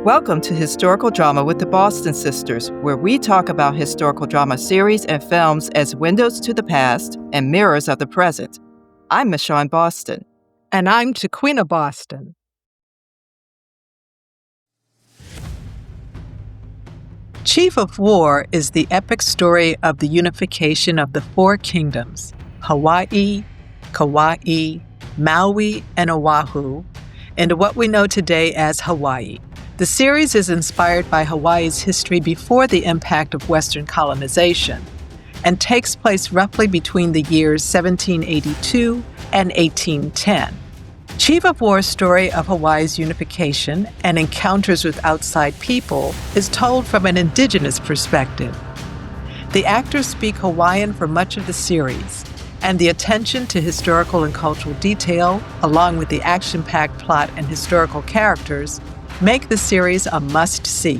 Welcome to Historical Drama with the Boston Sisters, where we talk about historical drama series and films as windows to the past and mirrors of the present. I'm Michon Boston. And I'm Taquiena Boston. Chief of War is the epic story of the unification of the four kingdoms, Hawaii, Kauai, Maui, and Oahu, into what we know today as Hawaii. The series is inspired by Hawaii's history before the impact of Western colonization and takes place roughly between the years 1782 and 1810. Chief of War's story of Hawaii's unification and encounters with outside people is told from an Indigenous perspective. The actors speak Hawaiian for much of the series, and the attention to historical and cultural detail, along with the action-packed plot and historical characters, make the series a must-see.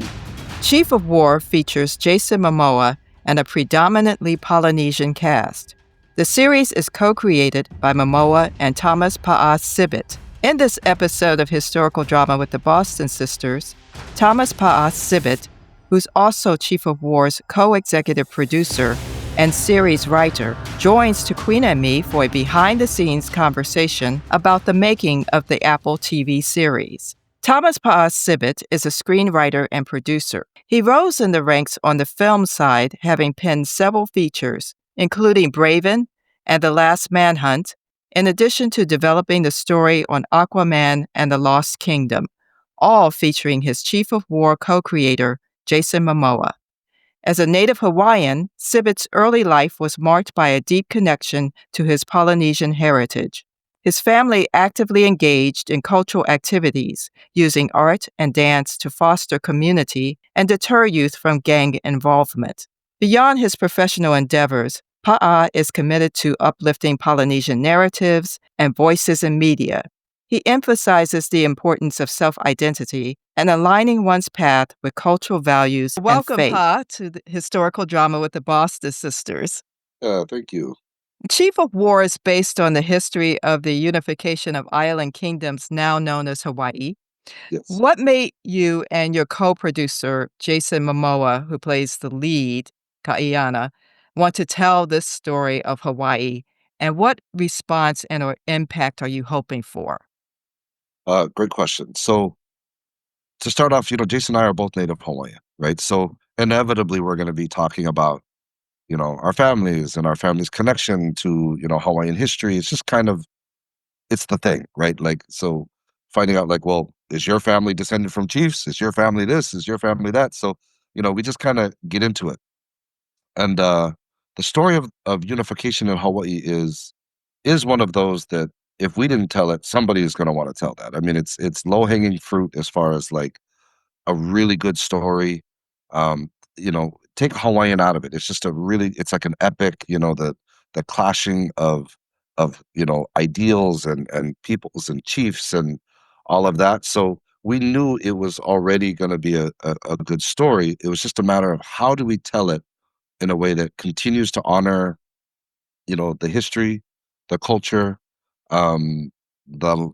Chief of War features Jason Momoa and a predominantly Polynesian cast. The series is co-created by Momoa and Thomas Pa'a Sibbett. In this episode of Historical Drama with the Boston Sisters, Thomas Pa'a Sibbett, who's also Chief of War's co-executive producer and series writer, joins Taquiena and me for a behind-the-scenes conversation about the making of the Apple TV series. Thomas Pa'a Sibbett is a screenwriter and producer. He rose in the ranks on the film side, having penned several features, including Braven and The Last Manhunt, in addition to developing the story on Aquaman and the Lost Kingdom, all featuring his Chief of War co-creator, Jason Momoa. As a native Hawaiian, Sibbett's early life was marked by a deep connection to his Polynesian heritage. His family actively engaged in cultural activities, using art and dance to foster community and deter youth from gang involvement. Beyond his professional endeavors, Pa'a is committed to uplifting Polynesian narratives and voices in media. He emphasizes the importance of self-identity and aligning one's path with cultural values and faith. Welcome, Pa'a, to the Historical Drama with the Boston Sisters. Thank you. Chief of War is based on the history of the unification of island kingdoms now known as Hawaii. Yes. What made you and your co-producer, Jason Momoa, who plays the lead, Kaiana, want to tell this story of Hawaii, and what response and or impact are you hoping for? Great question. So to start off, Jason and I are both native Hawaiian, right? So inevitably we're going to be talking about our families and our family's connection to, Hawaiian history. It's just it's the thing, right? So finding out well, is your family descended from chiefs? Is your family this? Is your family that? So, we just kind of get into it. And the story of unification in Hawaii is one of those that if we didn't tell it, somebody is going to want to tell that. I mean, it's low-hanging fruit as far as a really good story. Take Hawaiian out of it. It's just it's like an epic, the clashing of ideals and peoples and chiefs and all of that. So we knew it was already going to be a good story. It was just a matter of how do we tell it in a way that continues to honor, the history, the culture, the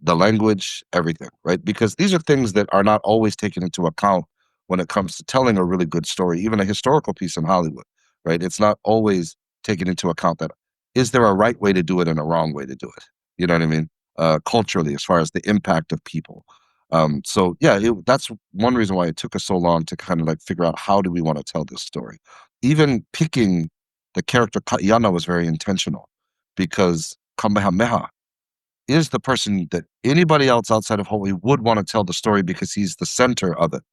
language, everything, right? Because these are things that are not always taken into account when it comes to telling a really good story, even a historical piece in Hollywood, right? It's not always taken into account that is there a right way to do it and a wrong way to do it? You know what I mean? Culturally, as far as the impact of people. So yeah, that's one reason why it took us so long to kind of figure out how do we want to tell this story. Even picking the character Kaiana was very intentional because Kamehmeha is the person that anybody else outside of Hawaii would want to tell the story because he's the center of it.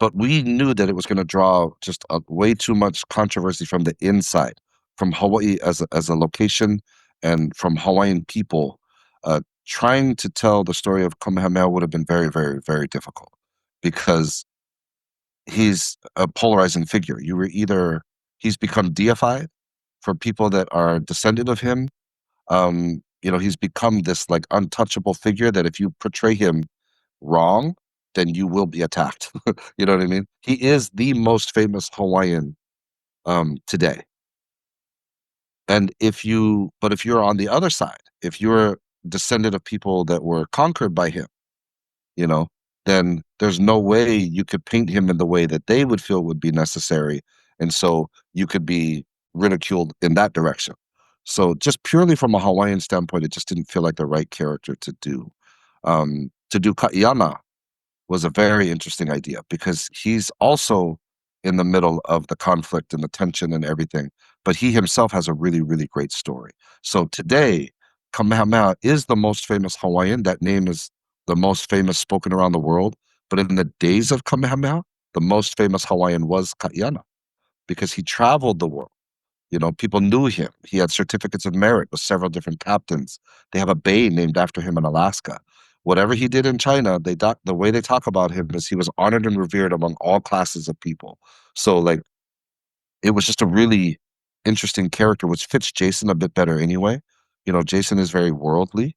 But we knew that it was going to draw just way too much controversy from the inside, from Hawaii as a location and from Hawaiian people. Trying to tell the story of Kamehmeha would have been very, very, very difficult because he's a polarizing figure. He's become deified for people that are descendant of him. He's become this untouchable figure that if you portray him wrong, then you will be attacked. You know what I mean? He is the most famous Hawaiian today. And if you're on the other side, if you're descendant of people that were conquered by him, then then there's no way you could paint him in the way that they would feel would be necessary. And so you could be ridiculed in that direction. So just purely from a Hawaiian standpoint, it just didn't feel like the right character to do. To do Ka'iana was a very interesting idea because he's also in the middle of the conflict and the tension and everything, but he himself has a really, really great story. So today, Kamehmeha is the most famous Hawaiian. That name is the most famous spoken around the world. But in the days of Kamehmeha, the most famous Hawaiian was Ka'iana because he traveled the world. You know, people knew him. He had certificates of merit with several different captains. They have a bay named after him in Alaska. Whatever he did in China, the way they talk about him is he was honored and revered among all classes of people. So, like, it was just a really interesting character, which fits Jason a bit better anyway. You know, Jason is very worldly.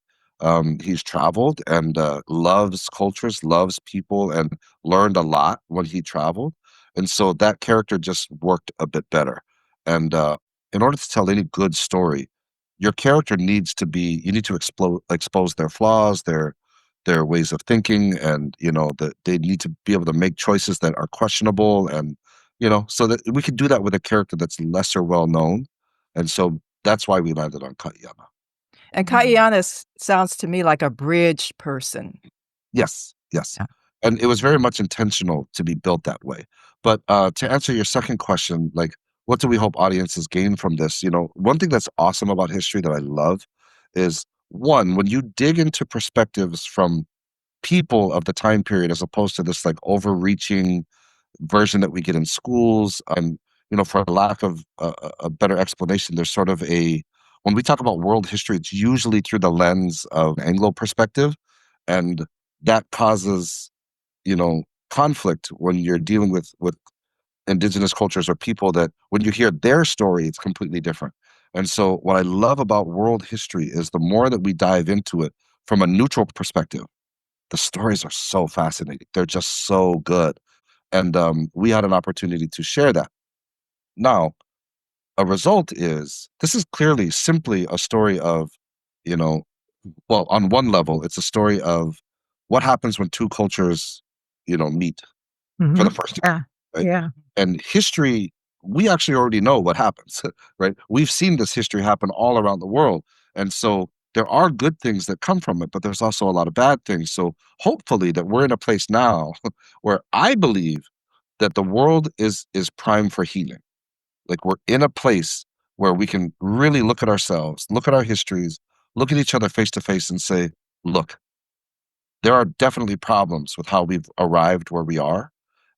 He's traveled and loves cultures, loves people, and learned a lot when he traveled. And so that character just worked a bit better. And in order to tell any good story, your character needs to be, you need to expose their flaws, their ways of thinking, and, you know, that they need to be able to make choices that are questionable and you know, so that we could do that with a character that's lesser well known. And so that's why we landed on Ka'iana. And Ka'iana sounds to me like a bridge person. Yes, yes. Yeah. And it was very much intentional to be built that way. But to answer your second question, like, what do we hope audiences gain from this? You know, one thing that's awesome about history that I love is one, when you dig into perspectives from people of the time period as opposed to this like overreaching version that we get in schools. You know, for lack of a better explanation, there's sort of when we talk about world history, it's usually through the lens of Anglo perspective, and that causes, you know, conflict when you're dealing with indigenous cultures or people that when you hear their story, it's completely different. And so, what I love about world history is the more that we dive into it from a neutral perspective, the stories are so fascinating. They're just so good. And we had an opportunity to share that. Now, a result is this is clearly simply a story of, you know, well, on one level, it's a story of what happens when two cultures, you know, meet for the first time, right? Yeah. And history, we actually already know what happens, right? We've seen this history happen all around the world. And so there are good things that come from it, but there's also a lot of bad things. So hopefully that we're in a place now where I believe that the world is primed for healing. Like we're in a place where we can really look at ourselves, look at our histories, look at each other face to face and say, look, there are definitely problems with how we've arrived where we are.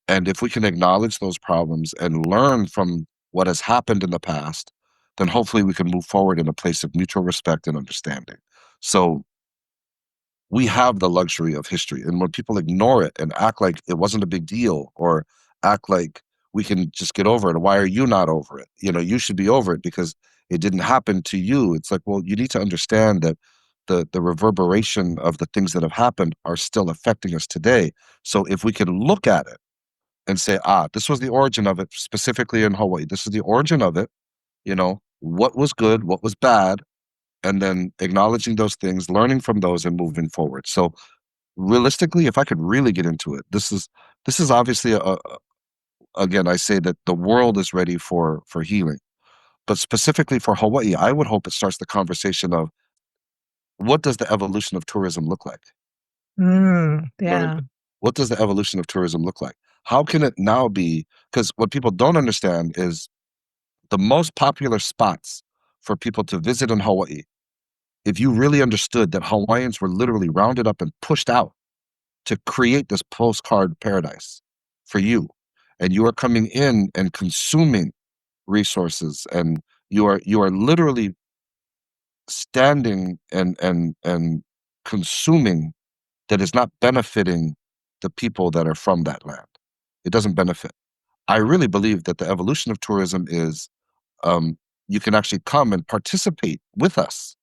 And if we can acknowledge those problems and learn from what has happened in the past, then hopefully we can move forward in a place of mutual respect and understanding. So we have the luxury of history. And when people ignore it and act like it wasn't a big deal or act like we can just get over it, why are you not over it? You know, you should be over it because it didn't happen to you. It's like, well, you need to understand that the reverberation of the things that have happened are still affecting us today. So if we can look at it and say, this was the origin of it, specifically in Hawaii. This is the origin of it. You know, what was good, what was bad, and then acknowledging those things, learning from those, and moving forward. So, realistically, if I could really get into it, this is obviously again, I say that the world is ready for healing, but specifically for Hawaii, I would hope it starts the conversation of what does the evolution of tourism look like? You know what I Yeah. mean? What does the evolution of tourism look like? How can it now be? Because what people don't understand is the most popular spots for people to visit in Hawaii. If you really understood that Hawaiians were literally rounded up and pushed out to create this postcard paradise for you, and you are coming in and consuming resources, and you are literally standing and consuming that is not benefiting the people that are from that land. It doesn't benefit. I really believe that the evolution of tourism is you can actually come and participate with us,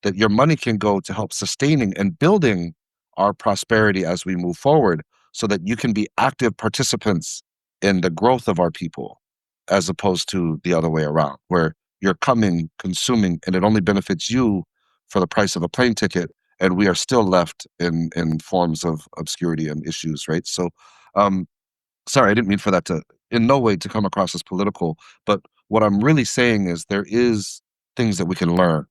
that your money can go to help sustaining and building our prosperity as we move forward so that you can be active participants in the growth of our people as opposed to the other way around, where you're coming, consuming, and it only benefits you for the price of a plane ticket and we are still left in forms of obscurity and issues, right? So, um, sorry, I didn't mean for that to in no way to come across as political, but what I'm really saying is there is things that we can learn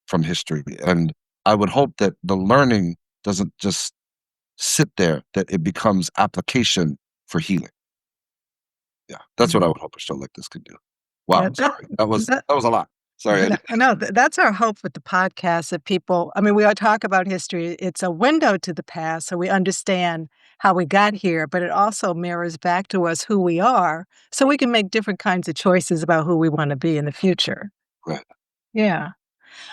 from history, and I would hope that the learning doesn't just sit there, that it becomes application for healing. Yeah, that's what I would hope a show like this could do. Wow, Yeah, sorry, that was that a lot. Sorry, no, that's our hope with the podcast, that people, I mean, we all talk about history. It's a window to the past, so we understand how we got here, but it also mirrors back to us who we are, so we can make different kinds of choices about who we want to be in the future. right. Yeah.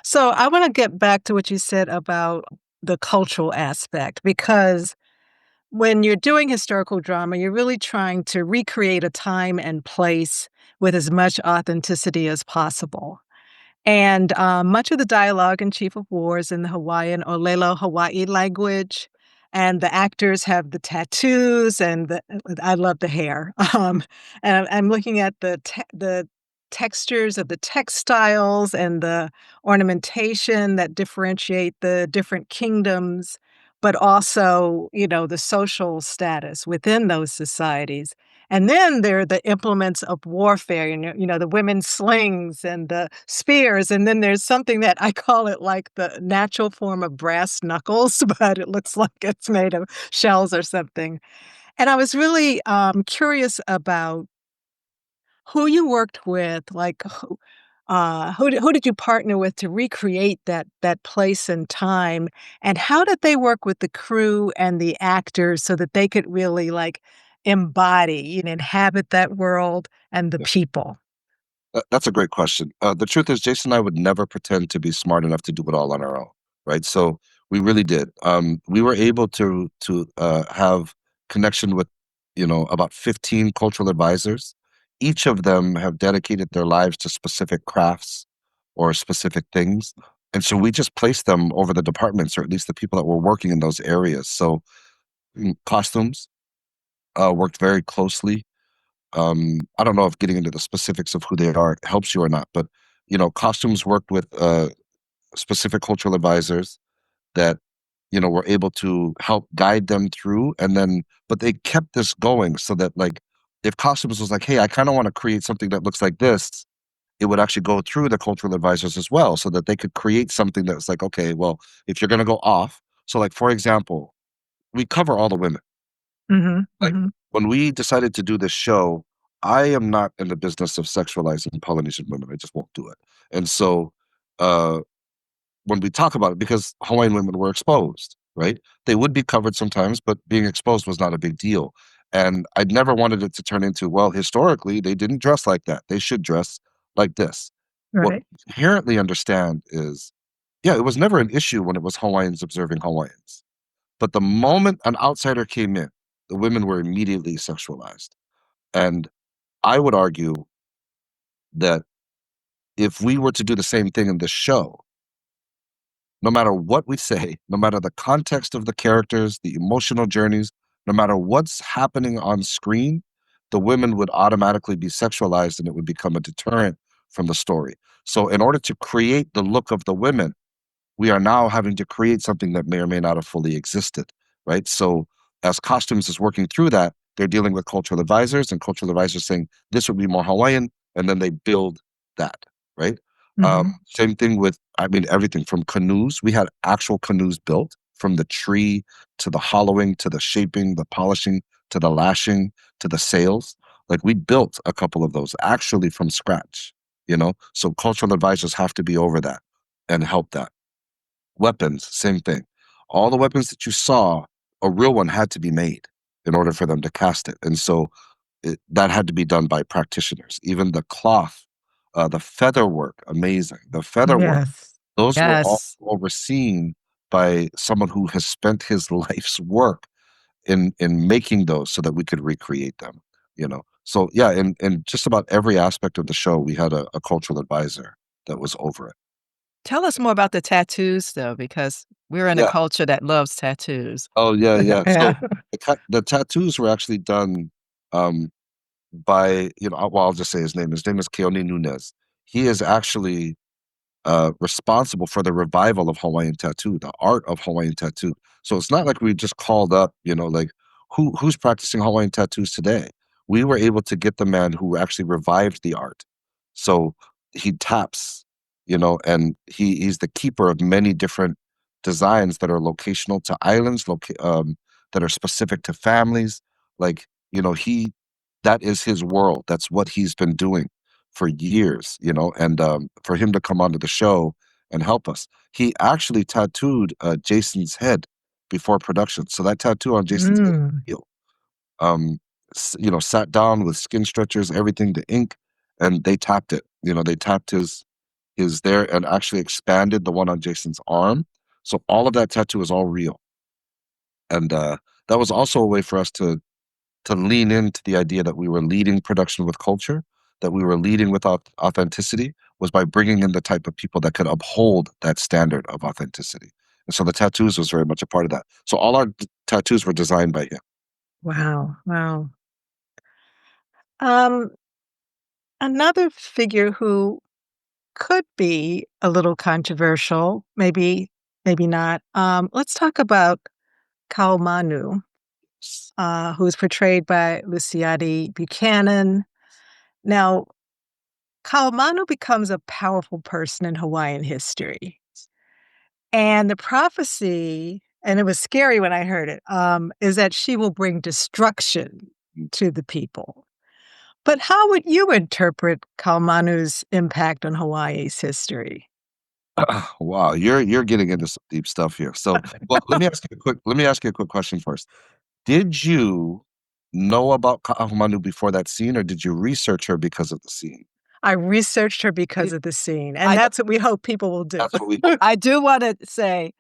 So I want to get back to what you said about the cultural aspect, because when you're doing historical drama, you're really trying to recreate a time and place with as much authenticity as possible. And much of the dialogue in Chief of War is in the Hawaiian or Lelo Hawaii language. And the actors have the tattoos, and I love the hair. And I'm looking at the textures of the textiles and the ornamentation that differentiate the different kingdoms, but also, the social status within those societies. And then there are the implements of warfare, the women's slings and the spears. And then there's something that I call it like the natural form of brass knuckles, but it looks like it's made of shells or something. And I was really curious about who you worked with, like who did you partner with to recreate that place and time, and how did they work with the crew and the actors so that they could really like embody and inhabit that world and the Yeah. people? That's a great question. The truth is, Jason and I would never pretend to be smart enough to do it all on our own, right? So we really did. We were able to have connection with, about 15 cultural advisors. Each of them have dedicated their lives to specific crafts or specific things, and so we just placed them over the departments, or at least the people that were working in those areas. So costumes worked very closely. I don't know if getting into the specifics of who they are helps you or not, but costumes worked with specific cultural advisors that were able to help guide them through, and then but they kept this going so that like if costumes was like, hey, I kind of want to create something that looks like this, it would actually go through the cultural advisors as well, so that they could create something that's like, okay, well, if you're going to go off, so like for example, we cover all the women. Mhm, Like mhm. when we decided to do this show, I am not in the business of sexualizing Polynesian women. I just won't do it. And so uh, when we talk about it, because Hawaiian women were exposed, right? They would be covered sometimes, but being exposed was not a big deal. And I'd never wanted it to turn into, well, historically, they didn't dress like that. They should dress like this. What Right. we inherently understand is, yeah, it was never an issue when it was Hawaiians observing Hawaiians. But the moment an outsider came in, the women were immediately sexualized. And I would argue that if we were to do the same thing in this show, no matter what we say, no matter the context of the characters, the emotional journeys, no matter what's happening on screen, the women would automatically be sexualized and it would become a deterrent from the story. So, in order to create the look of the women, we are now having to create something that may or may not have fully existed, right? So as costumes is working through that, they're dealing with cultural advisors, and cultural advisors saying this would be more Hawaiian, and then they build that, right? Mhm. Same thing with, I mean, everything from canoes. We had actual canoes built from the tree to the hollowing to the shaping, the polishing to the lashing to the sails. Like we built a couple of those actually from scratch, So cultural advisors have to be over that and help that. Weapons, same thing. All the weapons that you saw, a real one had to be made in order for them to cast it. And so that had to be done by practitioners. Even the cloth, the feather work, amazing. The feather work, Yes. those were all Yes. overseen by someone who has spent his life's work in making those so that we could recreate them. So yeah, in just about every aspect of the show, we had a cultural advisor that was over it. Tell us more about the tattoos, though, because we're in a Yeah. culture that loves tattoos. Oh, yeah, yeah. So Yeah. the tattoos were actually done um, by, well, I'll just say his name. His name is Keone Nunez. He is actually responsible for the revival of Hawaiian tattoo, the art of Hawaiian tattoo. So it's not like we just called up, like who's practicing Hawaiian tattoos today? We were able to get the man who actually revived the art. So he taps, and he's the keeper of many different designs that are locational to islands, that are specific to families. Like, that is his world. That's what he's been doing for years, and for him to come onto the show and help us. He actually tattooed Jason's head before production. So that tattoo on Jason's head is real. Sat down with skin stretchers, everything, the ink, and they tapped it. They tapped his there and actually expanded the one on Jason's arm. So all of that tattoo is all real. And that was also a way for us to lean into the idea that we were leading production with culture, that we were leading with authenticity, was by bringing in the type of people that could uphold that standard of authenticity. And so the tattoos was very much a part of that. So all our tattoos were designed by him. Wow. Wow. Another figure who could be a little controversial, maybe not. Let's talk about Kaumanu, who is portrayed by Luciade Buchanan. Now, Kaumanu becomes a powerful person in Hawaiian history. And the prophecy, and it was scary when I heard it, is that she will bring destruction to the people. But how would you interpret Kaumanu's impact on Hawaii's history? Wow, you're getting into some deep stuff here. So, well, let me ask you a quick question first. Did you know about Ka'ahumanu before that scene, or did you research her because of the scene? I researched her because of the scene, and I- that's what we hope people will do. That's what we. I do want to say,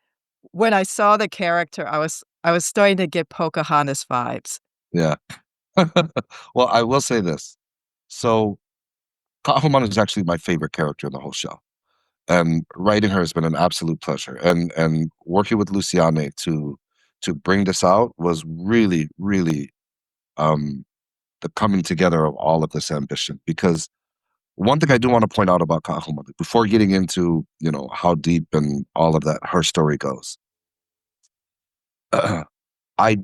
when I saw the character, I was starting to get Pocahontas vibes. Yeah. Well, I will say this. So, Ka'ahumanu is actually my favorite character in the whole show. And writing her has been an absolute pleasure. And working with Luciane to bring this out was really, really the coming together of all of this ambition. Because one thing I do want to point out about Ka'ahumanu, before getting into, how deep and all of that her story goes, I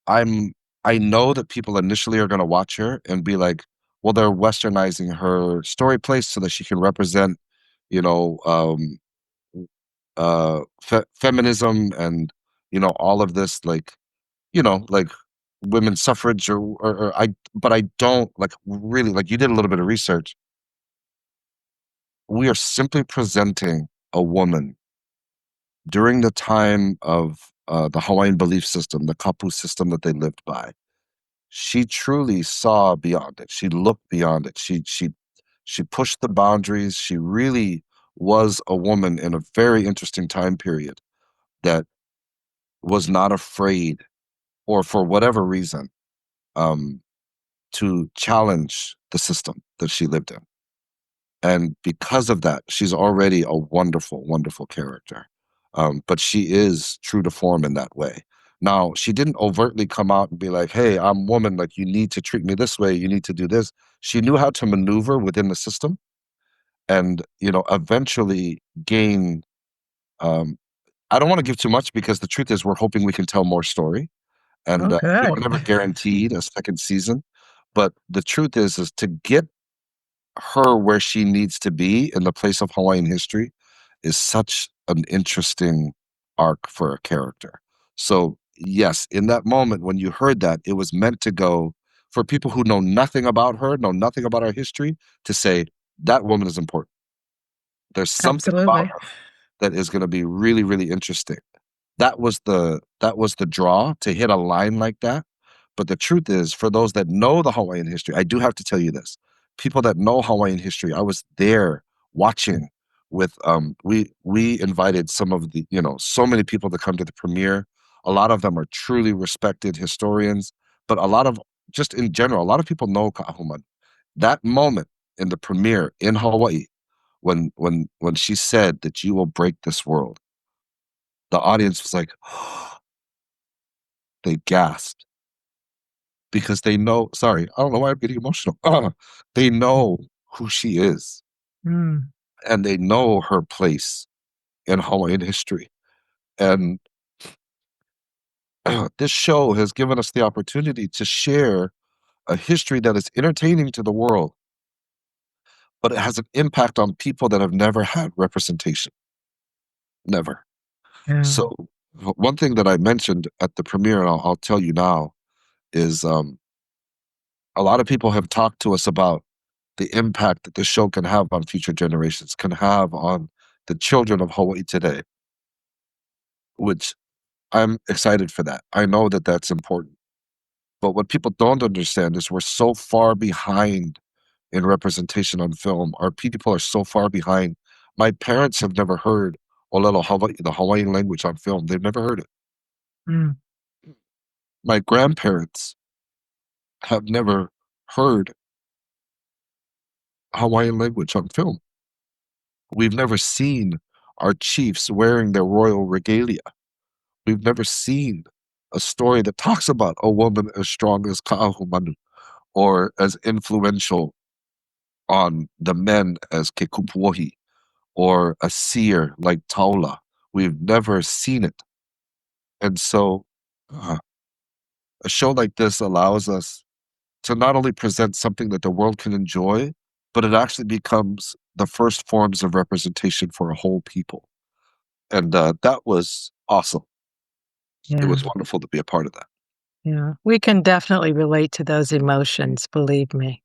I'm I know that people initially are going to watch her and be like, well, they're westernizing her story place so that she can represent, you know, um, feminism and all of this, like women's suffrage, but I don't like really, like, you did a little bit of research. We are simply presenting a woman during the time of the Hawaiian belief system, the kapu system that they lived by. She truly saw beyond it. She looked beyond it. She pushed the boundaries. She really was a woman in a very interesting time period that was not afraid, or for whatever reason, um, to challenge the system that she lived in. And because of that, she's already a wonderful, wonderful character. But she is true to form in that way. Now, she didn't overtly come out and be like, hey, I'm woman, like, you need to treat me this way, you need to do this. She knew how to maneuver within the system and, eventually gain. Um, I don't want to give too much, because the truth is we're hoping we can tell more story. And Oh, good. we're never guaranteed a second season. But the truth is to get her where she needs to be in the place of Hawaiian history is such an interesting arc for a character. So, yes, in that moment when you heard that, it was meant to go for people who know nothing about her, know nothing about our history, to say that woman is important. There's something about Absolutely. her that is going to be really, really interesting. That was the draw to hit a line like that. But the truth is, for those that know the Hawaiian history, I do have to tell you this. People that know Hawaiian history, I was there watching with we invited some of the, so many people to come to the premiere. A lot of them are truly respected historians, but a lot of, just in general, a lot of people know Ka'ahumanu. That moment in the premiere in Hawaii, when she said that you will break this world, the audience was like, they gasped, because they know, sorry, I don't know why I'm getting emotional. They know who she is. Mm. and they know her place in Hawaiian history. And this show has given us the opportunity to share a history that is entertaining to the world, but it has an impact on people that have never had representation. Never. Yeah. So one thing that I mentioned at the premiere, and I'll tell you now, is a lot of people have talked to us about the impact that this show can have on future generations, can have on the children of Hawaii today, which I'm excited for that. I know that that's important. But what people don't understand is we're so far behind in representation on film. Our people are so far behind. My parents have never heard Olelo Hawaii, the Hawaiian language on film. They've never heard it. Mm. My grandparents have never heard Hawaiian language on film. We've never seen our chiefs wearing their royal regalia. We've never seen a story that talks about a woman as strong as Ka'ahumanu or as influential on the men as Kekupuohi or a seer like Taula. We've never seen it. And so a show like this allows us to not only present something that the world can enjoy, but it actually becomes the first forms of representation for a whole people. And that was awesome. It Yeah. was wonderful to be a part of that. Yeah. We can definitely relate to those emotions, believe me.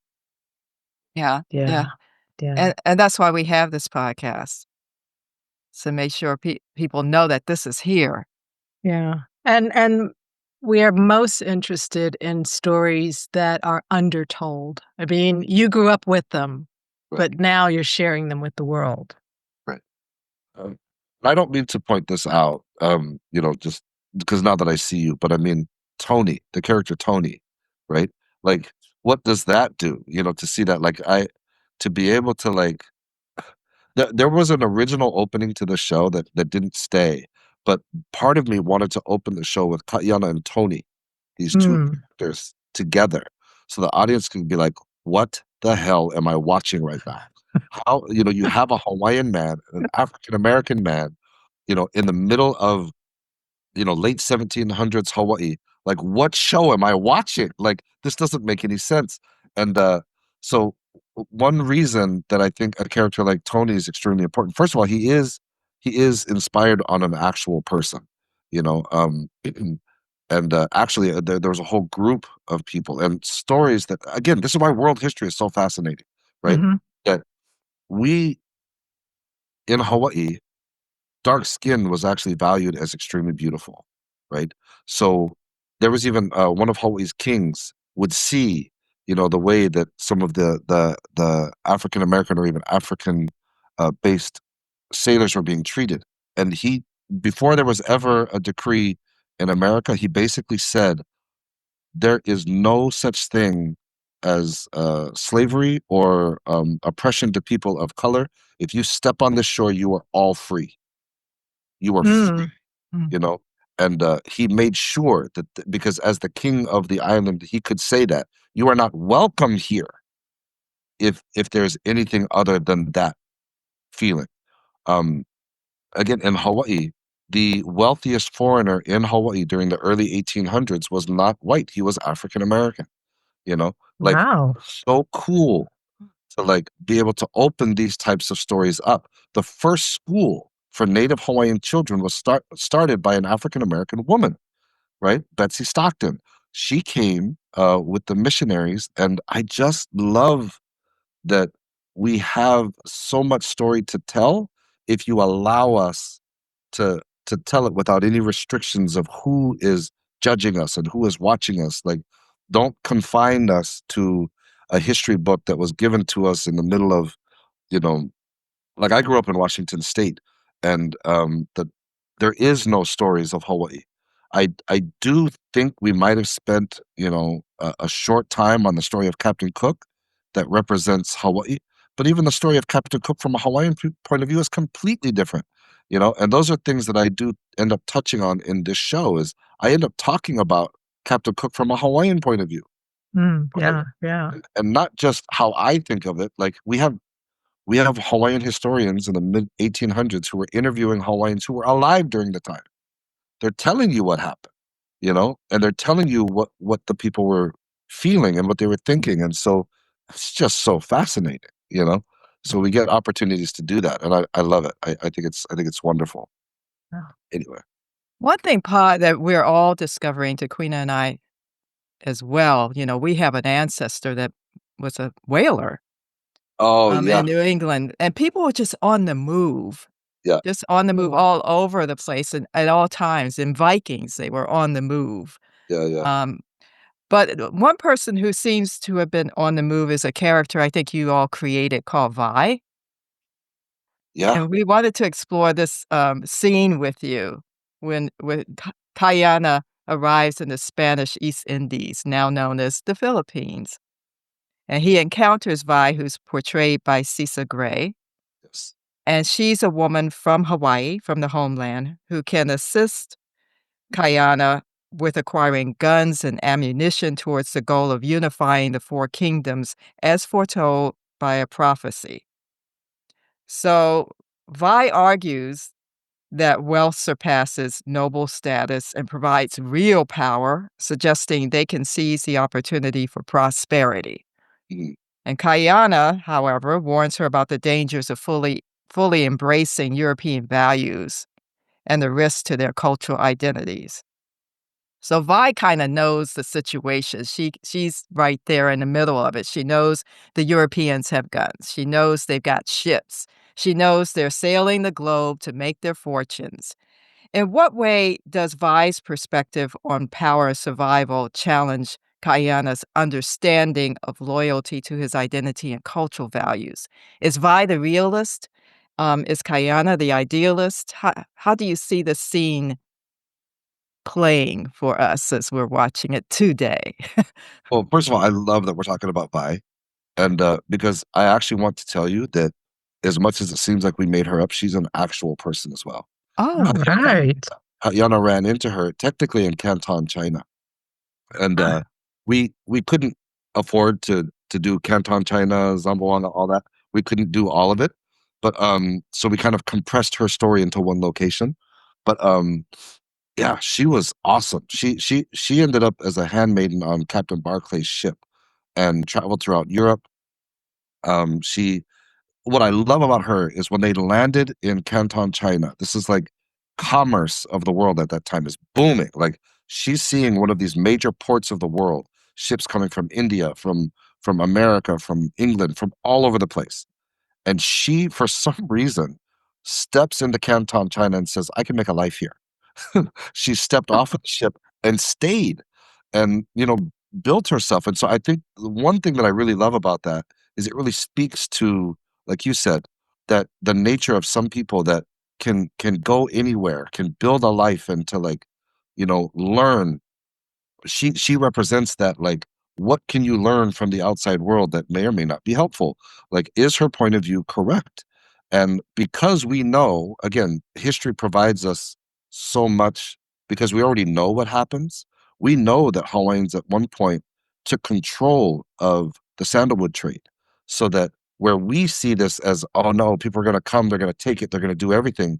Yeah. Yeah. Yeah. And that's why we have this podcast. So make sure people know that this is here. Yeah. And we are most interested in stories that are undertold. I mean, you grew up with them, Right. but now you're sharing them with the world. Right. I don't mean to point this out, just because now that I see you, but I mean, Tony, the character Tony, right? Like, what does that do? To see that, to be able to, there was an original opening to the show that didn't stay, but part of me wanted to open the show with Kaiana and Tony, these two characters together, so the audience can be like, what the hell am I watching right now? How, you have a Hawaiian man, an African American man, in the middle of, late 1700s Hawaii. Like, what show am I watching? Like, this doesn't make any sense. And so one reason that I think a character like Tony is extremely important. First of all, he is inspired on an actual person, you know. And actually, there was a whole group of people and stories that, again, this is why world history is so fascinating, right? Mm-hmm. That we in Hawaii, dark skin was actually valued as extremely beautiful, right? So there was even one of Hawaii's kings would see, the way that some of the African American or even African based sailors were being treated, and he, before there was ever a decree in America, he basically said there is no such thing as slavery or oppression to people of color. If you step on this shore, you are all free. You are free, you know. And he made sure that because as the king of the island, he could say that you are not welcome here if there's anything other than that feeling. Um, Again, in Hawaii, the wealthiest foreigner in Hawaii during the early 1800s was not white; he was African American. Like, Wow. so cool to be able to open these types of stories up. The first school for Native Hawaiian children was started by an African American woman, right? Betsy Stockton. She came with the missionaries, and I just love that we have so much story to tell if you allow us to tell it without any restrictions of who is judging us and who is watching us. Like, don't confine us to a history book that was given to us in the middle of, you know, like, I grew up in Washington State, and there is no stories of Hawaii. I do think we might have spent, a short time on the story of Captain Cook that represents Hawaii, but even the story of Captain Cook from a Hawaiian point of view is completely different. And those are things that I do end up touching on in this show. Is I end up talking about Captain Cook from a Hawaiian point of view, Yeah. Yeah. and not just how I think of it. Like, we have We have Hawaiian historians in the mid 1800s who were interviewing Hawaiians who were alive during the time. They're telling you what happened, and they're telling you what the people were feeling and what they were thinking. And so it's just so fascinating. So we get opportunities to do that. And I love it. I think it's wonderful. Yeah. Anyway. One thing, Pa, that we're all discovering, Taquiena and I as well, we have an ancestor that was a whaler Oh yeah. in New England, and people were just on the move. Yeah. Just on the move all over the place and at all times. In Vikings, they were on the move. Yeah. Yeah. But one person who seems to have been on the move is a character I think you all created called Vi, Yeah. and we wanted to explore this, scene with you when Taquiena arrives in the Spanish East Indies, now known as the Philippines, and he encounters Vi, who's portrayed by Cisa Gray. Yes. And she's a woman from Hawaii, from the homeland, who can assist Taquiena with acquiring guns and ammunition towards the goal of unifying the four kingdoms as foretold by a prophecy. So Vi argues that wealth surpasses noble status and provides real power, suggesting they can seize the opportunity for prosperity. Mhm. And Taquiena, however, warns her about the dangers of fully embracing European values and the risks to their cultural identities. So Vi kinda knows the situation. She's right there in the middle of it. She knows the Europeans have guns. She knows they've got ships. She knows they're sailing the globe to make their fortunes. In what way does Vi's perspective on power and survival challenge Taquiena's understanding of loyalty to his identity and cultural values? Is Vi the realist? Is Taquiena the idealist? How do you see the scene playing for us as we're watching it today? Well, first of all, I love that we're talking about Vi. And because I actually want to tell you that as much as it seems like we made her up, she's an actual person as well. Oh, right. Yana ran into her technically in Canton, China. And we couldn't afford to do Canton, China, Zamboanga, all that. We couldn't do all of it. But so we kind of compressed her story into one location. But yeah, she was awesome. She ended up as a handmaiden on Captain Barclay's ship and traveled throughout Europe. She What I love about her is when they landed in Canton, China, this is like commerce of the world at that time is booming. Like she's seeing one of these major ports of the world, ships coming from India, from America, from England, from all over the place. And she, for some reason, steps into Canton, China and says, I can make a life here. She stepped off of the ship and stayed and, built herself. And so I think the one thing that I really love about that is it really speaks to, like you said, that the nature of some people that can go anywhere, can build a life and to like, learn. She represents that, like, what can you learn from the outside world that may or may not be helpful? Like, is her point of view correct? And because we know, again, history provides us so much because we already know what happens. We know that Hawaiians at one point took control of the sandalwood trade so that where we see this as, oh no, people are going to come, they're going to take it, they're going to do everything.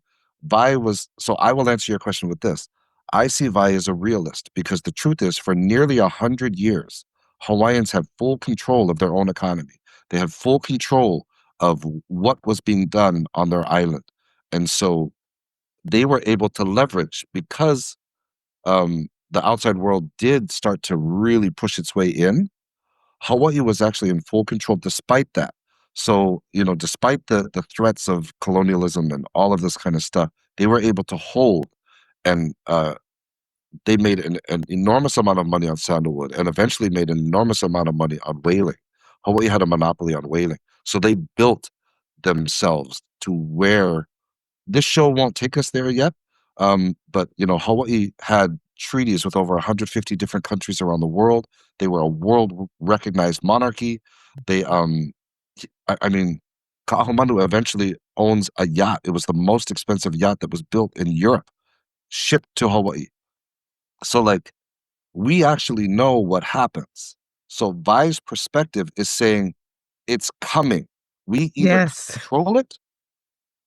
So I will answer your question with this. I see Vi as a realist because the truth is, for nearly 100 years, Hawaiians have full control of their own economy. They have full control of what was being done on their island. And so they were able to leverage because the outside world did start to really push its way in. Hawaii was actually in full control despite that. So, despite the threats of colonialism and all of this kind of stuff, they were able to hold and they made an enormous amount of money on sandalwood and eventually made an enormous amount of money on whaling. Hawaii had a monopoly on whaling. So they built themselves to where this show won't take us there yet. But Hawaii had treaties with over 150 different countries around the world. They were a world recognized monarchy. They I mean, Ka'ahumanu eventually owns a yacht. It was the most expensive yacht that was built in Europe, shipped to Hawaii. So like we actually know what happens. So Vi's perspective is saying it's coming. We either Yes. control it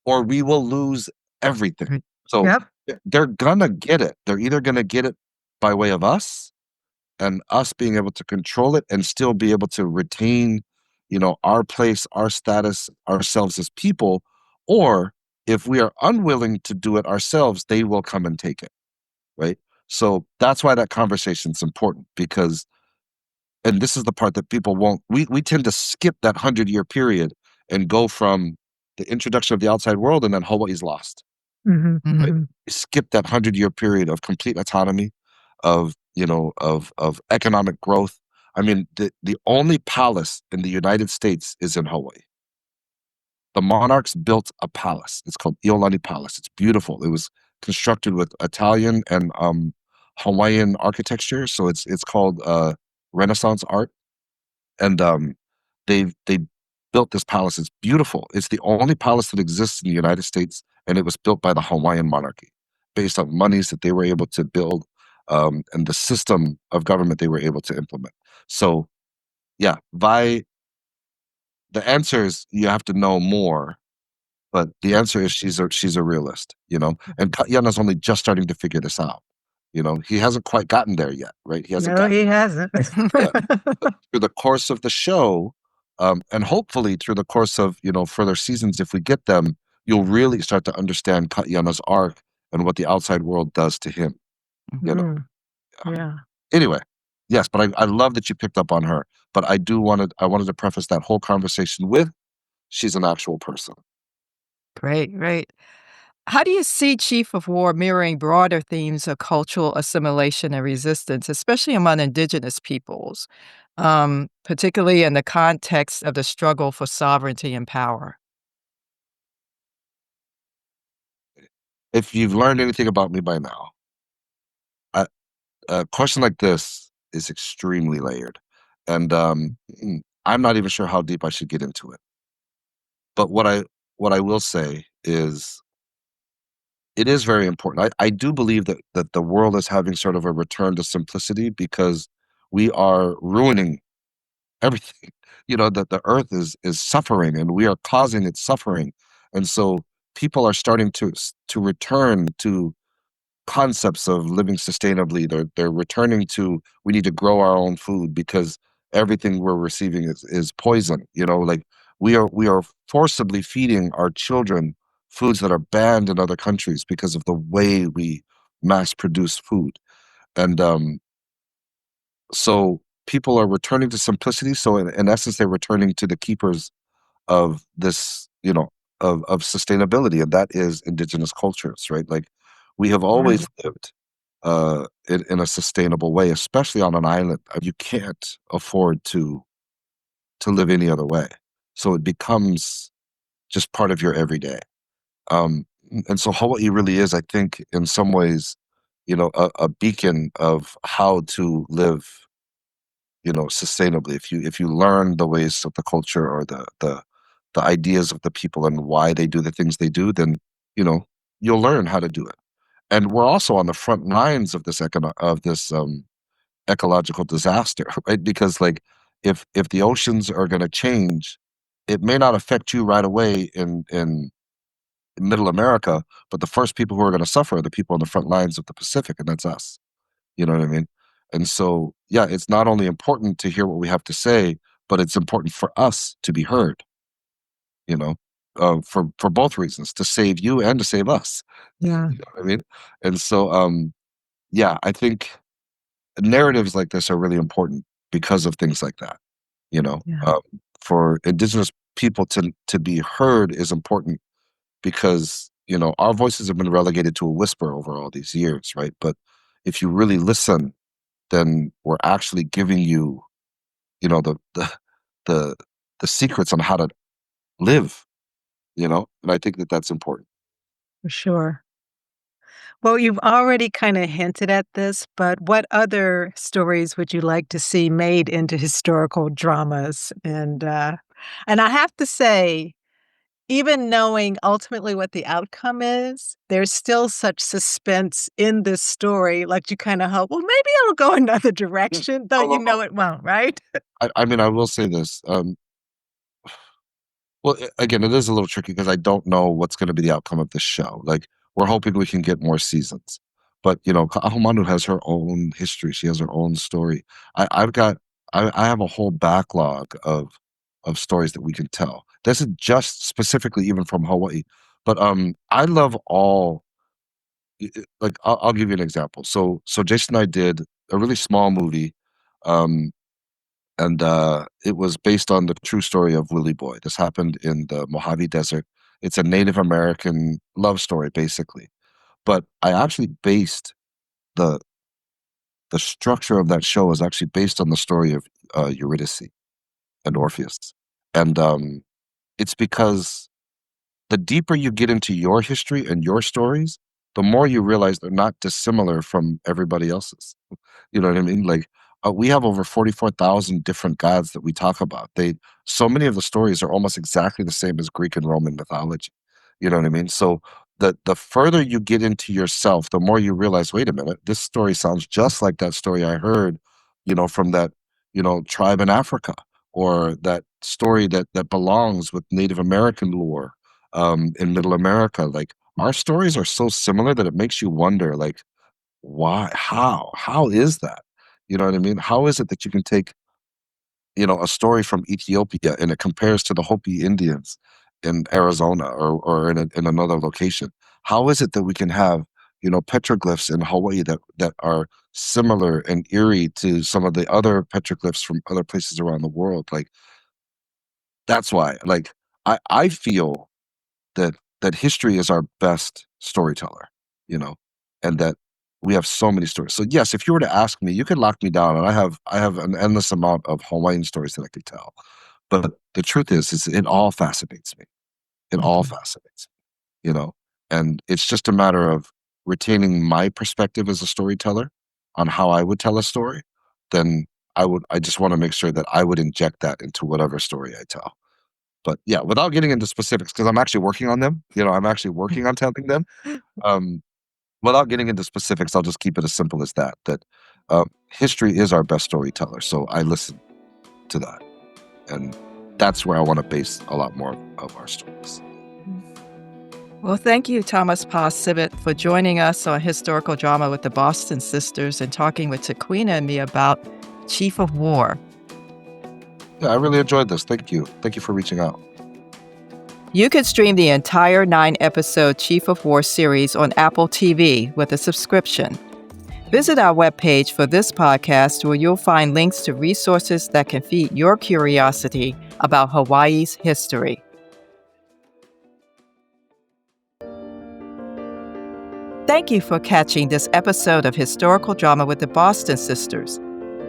or we will lose everything. Right. So Yep. they're gonna get it. They're either gonna get it by way of us and us being able to control it and still be able to retain, our place, our status, ourselves as people, or if we are unwilling to do it ourselves, they will come and take it, right? So that's why that conversation is important because, and this is the part that people won't, we tend to skip that 100-year period and go from the introduction of the outside world and then Hawaii's lost. Mhm, Right? mhm. We skip that 100-year period of complete autonomy, of of economic growth. I mean, the only palace in the United States is in Hawaii. The monarchs built a palace. It's called Iolani Palace. It's beautiful. It was constructed with Italian and Hawaiian architecture, so it's called Renaissance art. And they built this palace. It's beautiful. It's the only palace that exists in the United States, and it was built by the Hawaiian monarchy, based on monies that they were able to build, and the system of government they were able to implement. So, yeah, the answer is you have to know more, but the answer is she's a realist, and Ka'iana's only just starting to figure this out. He hasn't quite gotten there yet, right? He hasn't No, gotten he hasn't. yeah. But through the course of the show, and hopefully through the course of further seasons, if we get them, you'll really start to understand Ka'iana's arc and what the outside world does to him. You know. Mhm. Yeah. Anyway, yes, but I love that you picked up on her. But I wanted to preface that whole conversation with she's an actual person. Great, great. How do you see Chief of War mirroring broader themes of cultural assimilation and resistance, especially among Indigenous peoples, particularly in the context of the struggle for sovereignty and power? If you've learned anything about me by now, I, a question like this is extremely layered, and I'm not even sure how deep I should get into it. But what I will say is it is very important. I do believe that the world is having sort of a return to simplicity because we are ruining everything. That the earth is suffering and we are causing its suffering. And so people are starting to return to concepts of living sustainably. They're returning to we need to grow our own food because everything we're receiving is poison. Like we are forcibly feeding our children foods that are banned in other countries because of the way we mass produce food. And so people are returning to simplicity. So in essence, they're returning to the keepers of this, of sustainability, and that is indigenous cultures, right? Like we have Right. always lived in a sustainable way, especially on an island. You can't afford to live any other way, so it becomes just part of your everyday. And so Hawaii really is, I think, in some ways, a beacon of how to live, sustainably. If you learn the ways of the culture or the ideas of the people and why they do the things they do, then you know you'll learn how to do it. And we're also on the front lines of this ecological disaster, right? Because like if the oceans are going to change, it may not affect you right away in Middle America, but the first people who are going to suffer are the people on the front lines of the Pacific, and that's us. You know what I mean? And so, yeah, it's not only important to hear what we have to say, but it's important for us to be heard. You know, for both reasons, to save you and to save us. Yeah. You know what I mean? And so, yeah, I think narratives like this are really important because of things like that. You know, Yeah. for Indigenous people to be heard is important because our voices have been relegated to a whisper over all these years, right? But if you really listen, then we're actually giving you, the the secrets on how to live, and I think that that's important. For sure. Well, you've already kind of hinted at this, but what other stories would you like to see made into historical dramas? And I have to say, even knowing ultimately what the outcome is, there's still such suspense in this story. Like you kind of hope, well, maybe it'll go another Yeah. direction, though Oh, you no, no. know it won't, right? I mean, I will say this. Well, again, it is a little tricky because I don't know what's going to be the outcome of this show. Like, we're hoping we can get more seasons, but Ka'ahumanu has her own history. She has her own story. I've got, I have a whole backlog of stories that we can tell. This is just specifically even from Hawaii, but I love all. Like, I'll give you an example. So Jason and I did a really small movie. Um, and it was based on the true story of Willie Boy. This happened in the Mojave Desert. It's a Native American love story, basically. But I actually based the the structure of that show is actually based on the story of Eurydice and Orpheus, and it's because the deeper you get into your history and your stories, the more you realize they're not dissimilar from everybody else's. You know what I mean? Like, we have over 44,000 different gods that we talk about. So many of the stories are almost exactly the same as Greek and Roman mythology. You know what I mean? So the further you get into yourself, the more you realize, wait a minute, this story sounds just like that story I heard, from that, tribe in Africa, or that story that belongs with Native American lore in Middle America. Like, our stories are so similar that it makes you wonder, like, why? How is that? You know what I mean? How is it that you can take, a story from Ethiopia and it compares to the Hopi Indians in Arizona or in another location? How is it that we can have, petroglyphs in Hawaii that are similar and eerie to some of the other petroglyphs from other places around the world? Like, that's why, like, I feel that history is our best storyteller, you know, and that we have so many stories. So yes, if you were to ask me, you could lock me down, and I have an endless amount of Hawaiian stories that I could tell. But the truth is it all fascinates me. It all Mhm. fascinates me, and it's just a matter of retaining my perspective as a storyteller on how I would tell a story. Then I just want to make sure that I would inject that into whatever story I tell. But yeah, without getting into specifics, because I'm actually working on them. I'm actually working on telling them. Um, Without getting into specifics, I'll just keep it as simple as that. That history is our best storyteller. So I listen to that, and that's where I want to base a lot more of our stories. Well, thank you, Thomas Pa'a Sibbett, for joining us on Historical Drama with the Boston Sisters and talking with Taquiena and me about Chief of War. Yeah, I really enjoyed this. Thank you. Thank you for reaching out. You can stream the entire 9-episode Chief of War series on Apple TV with a subscription. Visit our webpage for this podcast, where you'll find links to resources that can feed your curiosity about Hawaii's history. Thank you for catching this episode of Historical Drama with the Boston Sisters.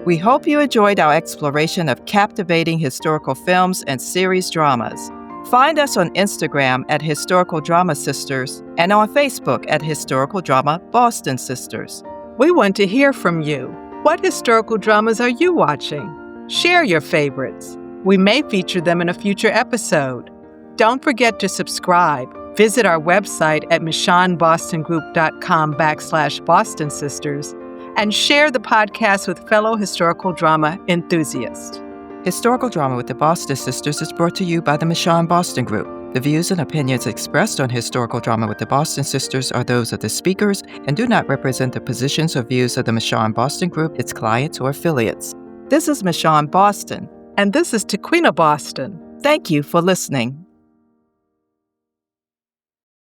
We hope you enjoyed our exploration of captivating historical films and series dramas. Find us on Instagram at Historical Drama Sisters and on Facebook at Historical Drama Boston Sisters. We want to hear from you. What historical dramas are you watching? Share your favorites. We may feature them in a future episode. Don't forget to subscribe. Visit our website at michonbostongroup.com/Boston Sisters and share the podcast with fellow historical drama enthusiasts. Historical Drama with the Boston Sisters is brought to you by the Michon Boston Group. The views and opinions expressed on Historical Drama with the Boston Sisters are those of the speakers and do not represent the positions or views of the Michon Boston Group, its clients, or affiliates. This is Michon Boston. And this is Taquiena Boston. Thank you for listening.